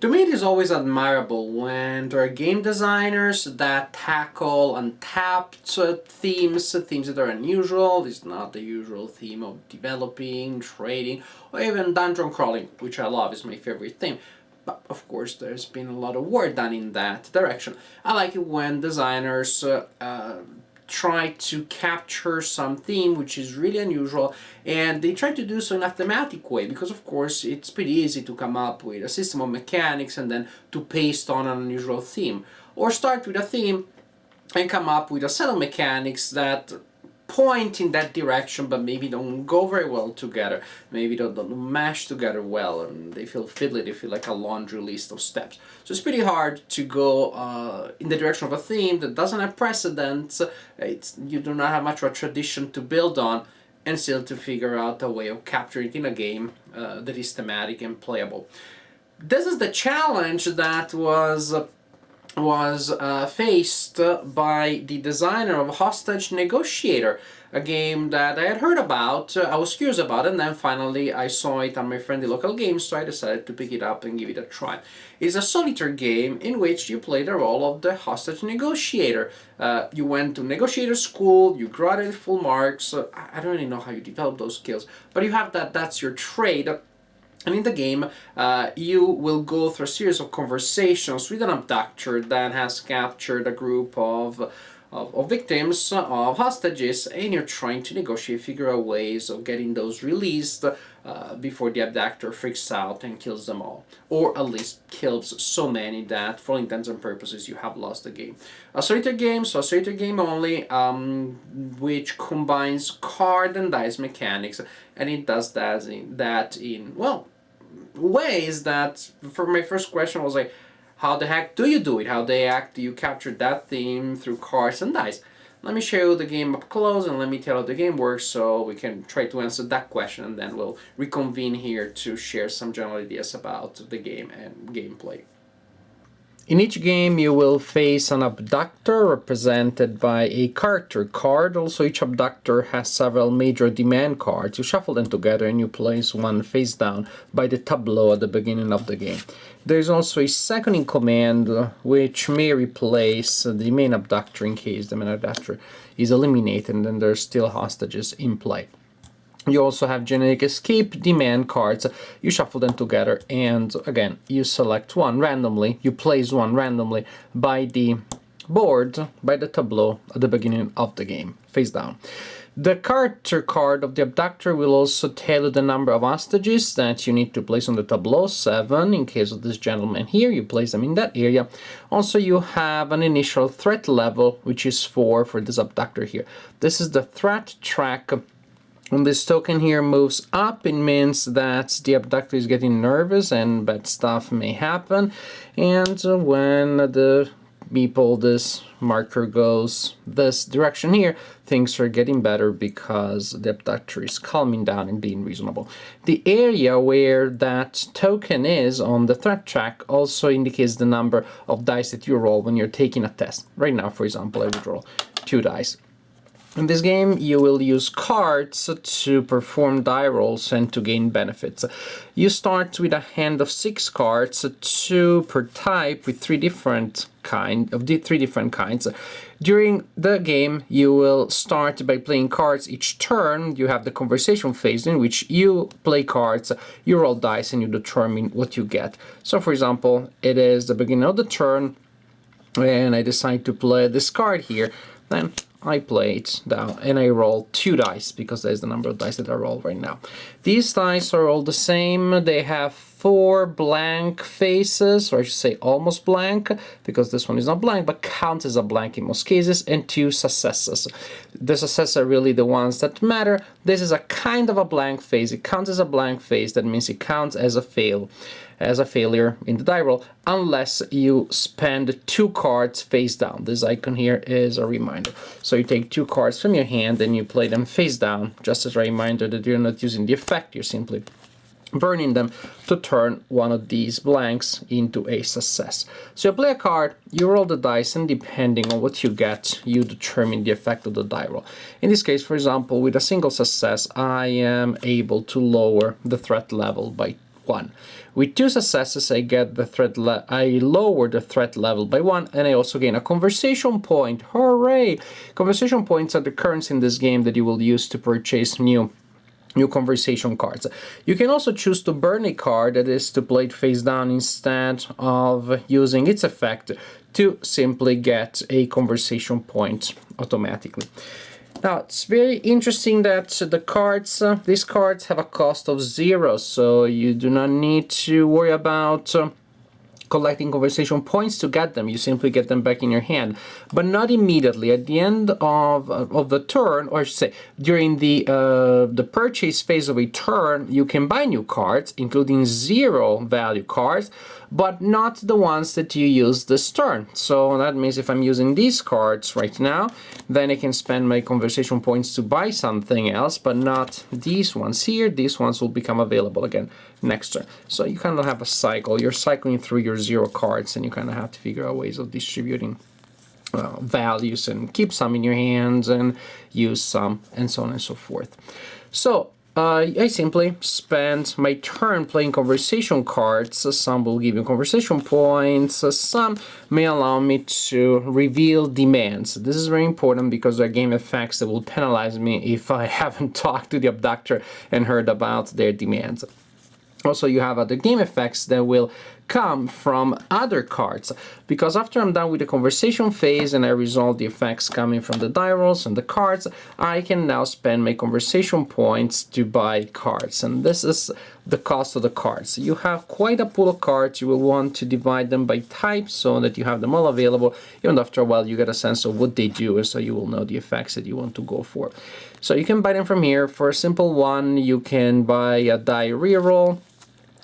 To me, it is always admirable when there are game designers that tackle untapped themes, themes that are unusual. It's not the usual theme of developing, trading, or even dungeon crawling, which I love, is my favorite theme. But of course, there's been a lot of work done in that direction. I like it when designers try to capture some theme which is really unusual, and they try to do so in a thematic way, because of course it's pretty easy to come up with a system of mechanics and then to paste on an unusual theme, or start with a theme and come up with a set of mechanics that point in that direction but maybe don't go very well together, maybe don't mesh together well, and they feel fiddly, they feel like a laundry list of steps. So it's pretty hard to go in the direction of a theme that doesn't have precedents, you do not have much of a tradition to build on, and still to figure out a way of capturing it in a game that is thematic and playable. This is the challenge that was faced by the designer of Hostage Negotiator, a game that I had heard about, I was curious about, and then finally I saw it on my friendly local game, so I decided to pick it up and give it a try. It's a solitaire game in which you play the role of the hostage negotiator. You went to negotiator school, you graduated full marks, I don't really know how you develop those skills, but you have that's your trade. And in the game, you will go through a series of conversations with an abductor that has captured a group of victims, of hostages, and you're trying to negotiate, figure out ways of getting those released before the abductor freaks out and kills them all. Or at least kills so many that, for all intents and purposes, you have lost the game. A solitaire game, so a solitaire game only, which combines card and dice mechanics, and it does that in well, ways that, for my first question was like, how the heck do you do it? How the heck do you capture that theme through cards and dice? Let me show you the game up close and let me tell you how the game works, so we can try to answer that question, and then we'll reconvene here to share some general ideas about the game and gameplay. In each game you will face an abductor represented by a character card. Also, each abductor has several major demand cards. You shuffle them together and you place one face down by the tableau at the beginning of the game. There is also a second in command which may replace the main abductor in case the main abductor is eliminated and then there are still hostages in play. You also have generic escape demand cards. You shuffle them together and again you select one randomly, you place one randomly by the board, by the tableau at the beginning of the game, face down. The character card of the abductor will also tell you the number of hostages that you need to place on the tableau, 7 in case of this gentleman here, you place them in that area. Also you have an initial threat level which is 4 for this abductor here. This is the threat track. When this token here moves up, it means that the abductor is getting nervous and bad stuff may happen. And when the meeple, this marker goes this direction here, things are getting better because the abductor is calming down and being reasonable. The area where that token is on the threat track also indicates the number of dice that you roll when you're taking a test. Right now, for example, I would roll 2 dice. In this game, you will use cards to perform die rolls and to gain benefits. You start with a hand of 6 cards, 2 per type, with 3 different kinds. During the game, you will start by playing cards each turn. You have the conversation phase in which you play cards, you roll dice, and you determine what you get. So, for example, it is the beginning of the turn, and I decide to play this card here. Then I play it down and I roll 2 dice because that is the number of dice that I roll right now. These dice are all the same. They have 4 blank faces, or I should say almost blank, because this one is not blank but counts as a blank in most cases, and 2 successes. The successes are really the ones that matter. This is a kind of a blank face. It counts as a blank face. That means it counts as a failure in the die roll, unless you spend 2 cards face down. This icon here is a reminder. So you take 2 cards from your hand and you play them face down, just as a reminder that you're not using the effect, you're simply burning them to turn one of these blanks into a success. So you play a card, you roll the dice, and depending on what you get, you determine the effect of the die roll. In this case, for example, with a single success, I am able to lower the threat level by 1. With 2 successes, I get the I lower the threat level by 1, and I also gain a conversation point. Hooray! Conversation points are the currency in this game that you will use to purchase new conversation cards. You can also choose to burn a card, that is to play it face down instead of using its effect to simply get a conversation point automatically. Now, it's very interesting that the cards, these cards have a cost of 0, so you do not need to worry about collecting conversation points to get them. You simply get them back in your hand, but not immediately. At the end of the turn, or I should say, during the purchase phase of a turn, you can buy new cards, including 0 value cards, but not the ones that you use this turn. So that means if I'm using these cards right now, then I can spend my conversation points to buy something else, but not these ones here. These ones will become available again next turn. So you kind of have a cycle. You're cycling through your 0 cards, and you kind of have to figure out ways of distributing values and keep some in your hands and use some, and so on and so forth. So I simply spend my turn playing conversation cards. Some will give you conversation points, some may allow me to reveal demands. This is very important because there are game effects that will penalize me if I haven't talked to the abductor and heard about their demands. Also, you have other game effects that will come from other cards, because after I'm done with the conversation phase and I resolve the effects coming from the die rolls and the cards, I can now spend my conversation points to buy cards, and this is the cost of the cards. You have quite a pool of cards. You will want to divide them by type so that you have them all available, and after a while you get a sense of what they do, so you will know the effects that you want to go for. So you can buy them from here. For a simple one, you can buy a die reroll.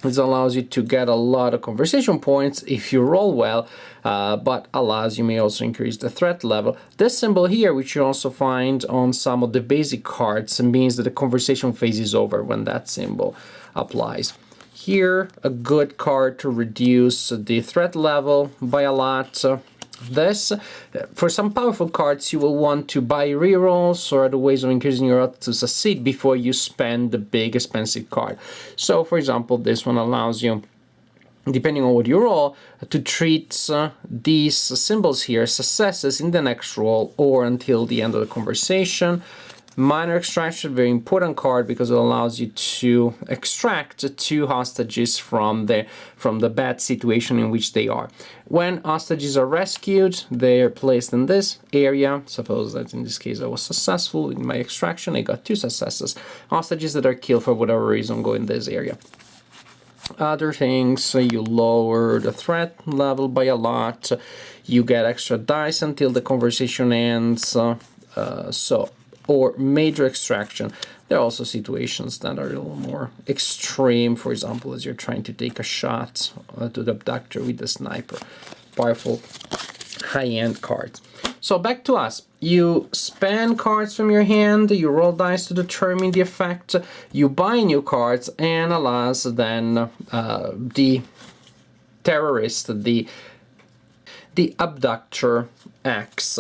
This allows you to get a lot of conversation points if you roll well, but alas, you may also increase the threat level. This symbol here, which you also find on some of the basic cards, means that the conversation phase is over when that symbol applies. Here, a good card to reduce the threat level by a lot. This, for some powerful cards, you will want to buy rerolls or other ways of increasing your odds to succeed before you spend the big expensive card. So, for example, this one allows you, depending on what you roll, to treat these symbols here as successes in the next roll or until the end of the conversation. Minor extraction, very important card because it allows you to extract 2 hostages from the bad situation in which they are. When hostages are rescued, they are placed in this area. Suppose that in this case I was successful in my extraction, I got 2 successes. Hostages that are killed for whatever reason go in this area. Other things, you lower the threat level by a lot, you get extra dice until the conversation ends, or major extraction. There are also situations that are a little more extreme, for example, as you're trying to take a shot to the abductor with the sniper. Powerful, high-end cards. So back to us. You spend cards from your hand, you roll dice to determine the effect, you buy new cards, and alas, then the terrorist, the abductor acts.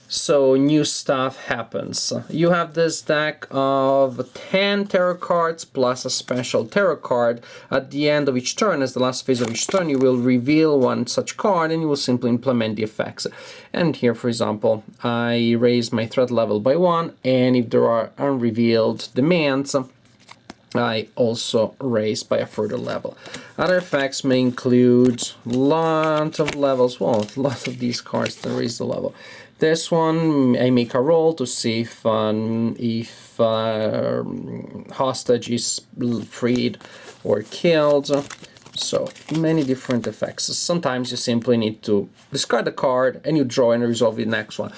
So new stuff happens. You have this deck of 10 tarot cards plus a special tarot card. At the end of each turn, as the last phase of each turn, you will reveal one such card and you will simply implement the effects. And here, for example, I raise my threat level by 1, and if there are unrevealed demands, I also raise by a further level. Other effects may include lots of levels. Well, lots of these cards that raise the level. This one, I make a roll to see if hostage is freed or killed. So many different effects. Sometimes you simply need to discard the card and you draw and resolve the next one.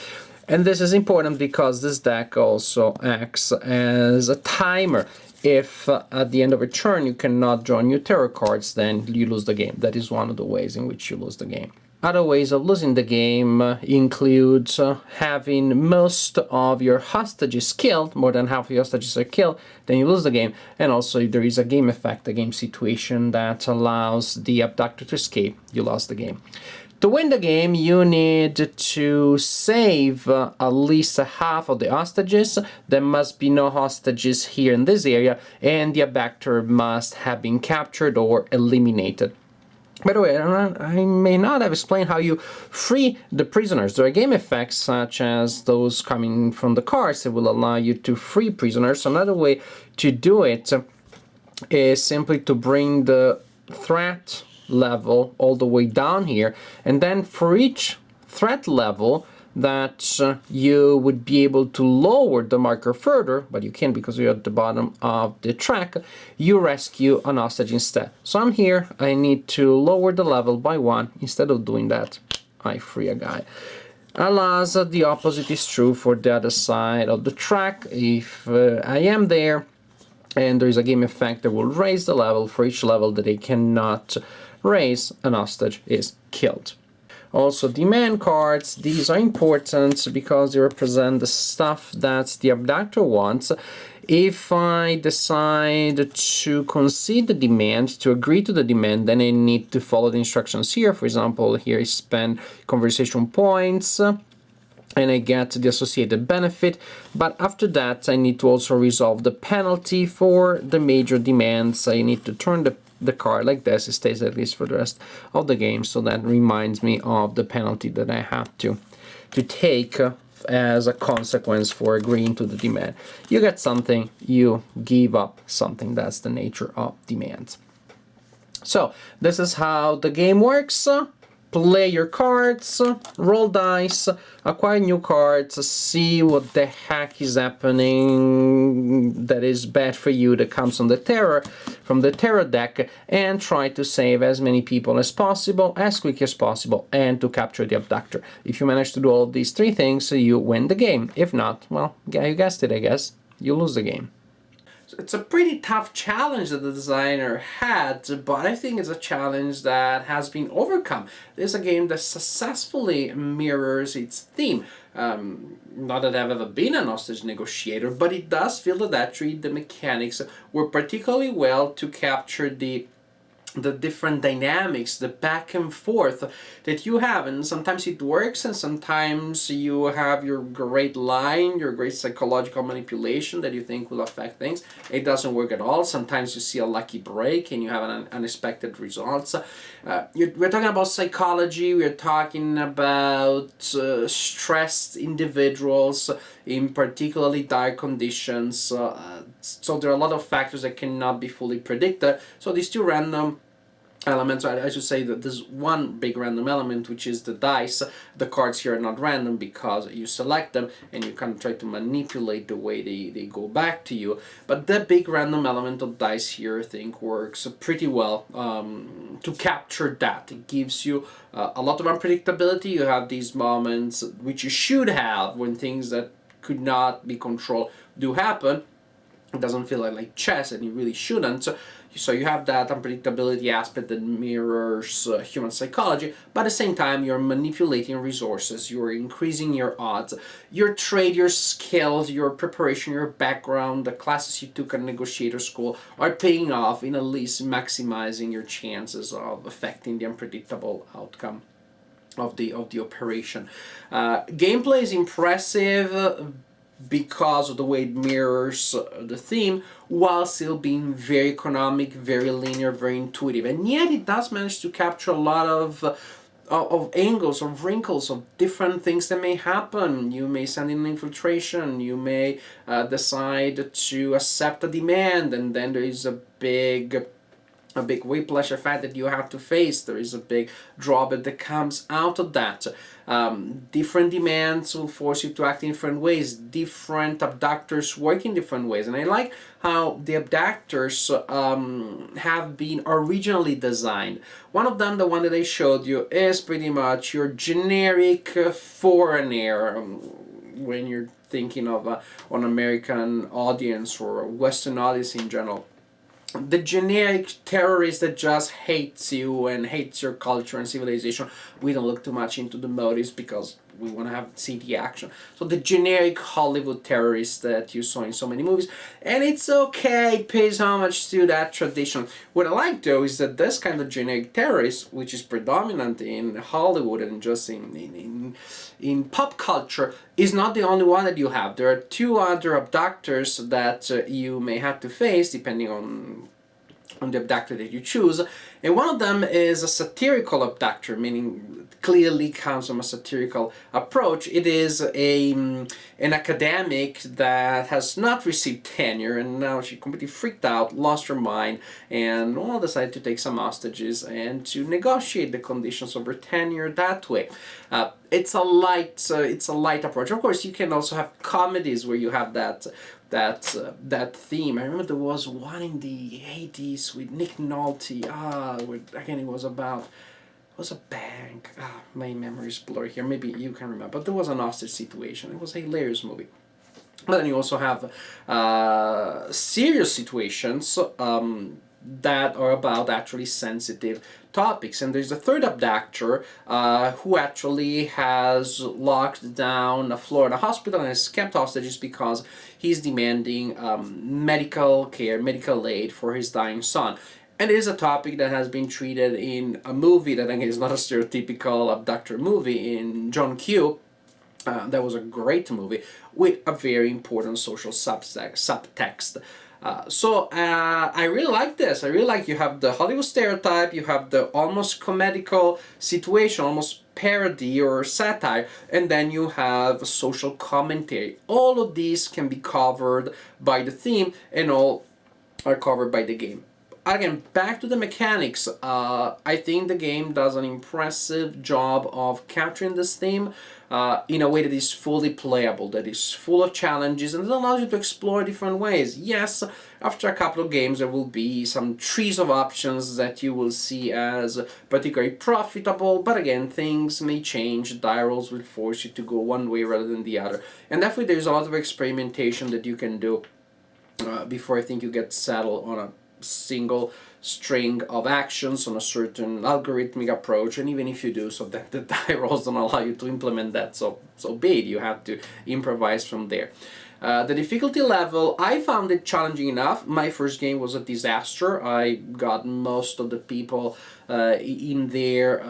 And this is important because this deck also acts as a timer. If at the end of a turn you cannot draw new tarot cards, then you lose the game. That is one of the ways in which you lose the game. Other ways of losing the game include having most of your hostages killed, more than half of your hostages are killed, then you lose the game. And also there is a game effect, a game situation that allows the abductor to escape. You lost the game. To win the game, you need to save at least half of the hostages. There must be no hostages here in this area, and the abductor must have been captured or eliminated. By the way, I may not have explained how you free the prisoners. There are game effects such as those coming from the cards that will allow you to free prisoners. Another way to do it is simply to bring the threat level all the way down here, and then for each threat level that you would be able to lower the marker further, but you can't because you're at the bottom of the track, you rescue an hostage instead. So I'm here, I need to lower the level by 1. Instead of doing that, I free a guy. Alas, the opposite is true for the other side of the track. If I am there and there is a game effect that will raise the level, for each level that they cannot raise, an hostage is killed. Also, demand cards, these are important because they represent the stuff that the abductor wants. If I decide to concede the demand, to agree to the demand, then I need to follow the instructions here. For example, here I spend conversation points, and I get the associated benefit, but after that I need to also resolve the penalty for the major demands. I need to turn the card like this. It stays at least for the rest of the game, so that reminds me of the penalty that I have to take as a consequence for agreeing to the demand. You get something, you give up something. That's the nature of demands. So this is how the game works. Play your cards, roll dice, acquire new cards, see what the heck is happening that is bad for you that comes from the terror deck, and try to save as many people as possible, as quick as possible, and to capture the abductor. If you manage to do all these 3 things, you win the game. If not, well, you guessed it, I guess. You lose the game. It's a pretty tough challenge that the designer had, but I think it's a challenge that has been overcome. It's a game that successfully mirrors its theme. Not that I've ever been an hostage negotiator, but it does feel that actually the mechanics were particularly well to capture the different dynamics, the back and forth that you have, and sometimes it works and sometimes you have your great line, your great psychological manipulation that you think will affect things. It doesn't work at all. Sometimes you see a lucky break and you have an unexpected results. We're talking about psychology, we're talking about stressed individuals in particularly dire conditions, so there are a lot of factors that cannot be fully predicted. So these 2 random elements, I should say that there's one big random element, which is the dice. The cards here are not random because you select them and you kind of try to manipulate the way they go back to you. But the big random element of dice here, I think, works pretty well to capture that. It gives you a lot of unpredictability. You have these moments which you should have when things that could not be controlled do happen. It doesn't feel like chess, and you really shouldn't. So you have that unpredictability aspect that mirrors human psychology, but at the same time you're manipulating resources, you're increasing your odds, your trade, your skills, your preparation, your background, the classes you took at negotiator school are paying off in at least maximizing your chances of affecting the unpredictable outcome of the operation. Gameplay is impressive because of the way it mirrors the theme, while still being very economic, very linear, very intuitive. And yet it does manage to capture a lot of angles, of wrinkles, of different things that may happen. You may send in an infiltration, you may decide to accept a demand, and then there is a big whiplash effect that you have to face. There is a big drawback that comes out of that. Different demands will force you to act in different ways. Different abductors work in different ways. And I like how the abductors have been originally designed. One of them, the one that I showed you, is pretty much your generic foreigner. When you're thinking of an American audience or a Western audience in general. the generic terrorist that just hates you and hates your culture and civilization. We don't look too much into the motives because we want to see the action. So the generic Hollywood terrorist that you saw in so many movies, and it's okay, it pays homage to that tradition. What I like though is that this kind of generic terrorist, which is predominant in Hollywood and just in pop culture, is not the only one that you have. There are two other abductors that you may have to face depending on the abductor that you choose, and one of them is a satirical abductor, meaning clearly comes from a satirical approach. It is an academic that has not received tenure, and now she completely freaked out, lost her mind, and well, decided to take some hostages and to negotiate the conditions of her tenure that way. It's a light approach. Of course, you can also have comedies where you have that theme. I remember there was one in the 80s with Nick Nolte. Again, it was a bank. My memory's blurry here. Maybe you can remember. But there was an hostage situation. It was a hilarious movie. But then you also have serious situations that are about actually sensitive topics. And there's a third abductor who actually has locked down a Florida hospital and has kept hostages because he's demanding medical care, medical aid for his dying son. And it is a topic that has been treated in a movie that again is not a stereotypical abductor movie, in John Q. That was a great movie with a very important social subtext. I really like this. I really like you have the Hollywood stereotype, you have the almost comedical situation, almost parody or satire, and then you have social commentary. All of these can be covered by the theme, and all are covered by the game. Again, back to the mechanics. I think the game does an impressive job of capturing this theme in a way that is fully playable, that is full of challenges, and it allows you to explore different ways. Yes, after a couple of games there will be some trees of options that you will see as particularly profitable, but again, things may change. Die rolls will force you to go one way rather than the other. And definitely there's a lot of experimentation that you can do before I think you get settled on a single string of actions on a certain algorithmic approach. And even if you do, so that the die rolls don't allow you to implement that, so be it, you have to improvise from there. The difficulty level, I found it challenging enough. My first game was a disaster. I got most of the people in there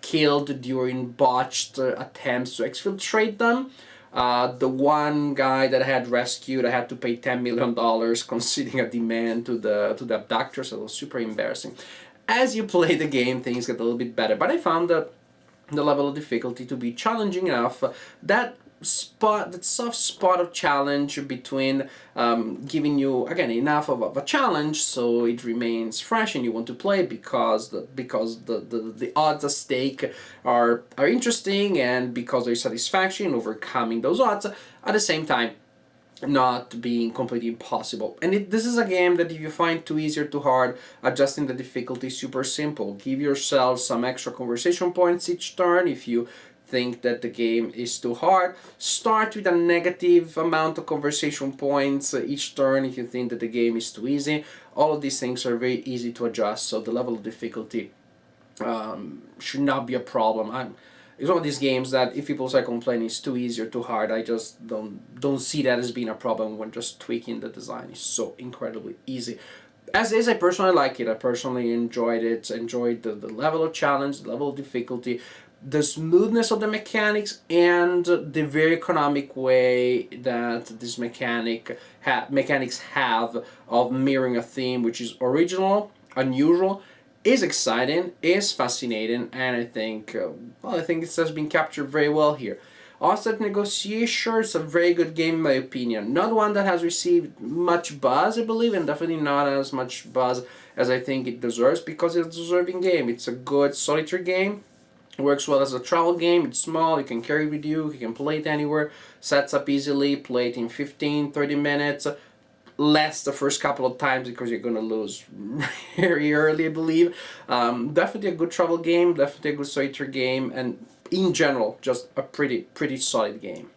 killed during botched attempts to exfiltrate them. The one guy that I had rescued, I had to pay $10 million conceding a demand to the abductor, so it was super embarrassing. As you play the game, things get a little bit better, but I found the level of difficulty to be challenging enough. That soft spot of challenge between giving you again enough of a challenge so it remains fresh and you want to play because the odds at stake are interesting, and because there's satisfaction in overcoming those odds, at the same time not being completely impossible. And this is a game that if you find too easy or too hard, adjusting the difficulty is super simple. Give yourself some extra conversation points each turn. If you think that the game is too hard, start with a negative amount of conversation points each turn. If you think that the game is too easy, all of these things are very easy to adjust, so the level of difficulty should not be a problem. It's one of these games that if people start complaining it's too easy or too hard, I just don't see that as being a problem when just tweaking the design. It's so incredibly easy. As is, I personally like it. I personally enjoyed it. Enjoyed the level of challenge, the level of difficulty, the smoothness of the mechanics, and the very economic way that this mechanics have of mirroring a theme which is original, unusual, is exciting, is fascinating, and I think it has been captured very well here. Hostage Negotiator is a very good game in my opinion. Not one that has received much buzz, I believe, and definitely not as much buzz as I think it deserves, because it's a deserving game. It's a good solitaire game. It works well as a travel game. It's small, you can carry it with you, you can play it anywhere, sets up easily, play it in 15-30 minutes. Less the first couple of times because you're going to lose very early, I believe. Definitely a good travel game, definitely a good solitaire game, and in general, just a pretty solid game.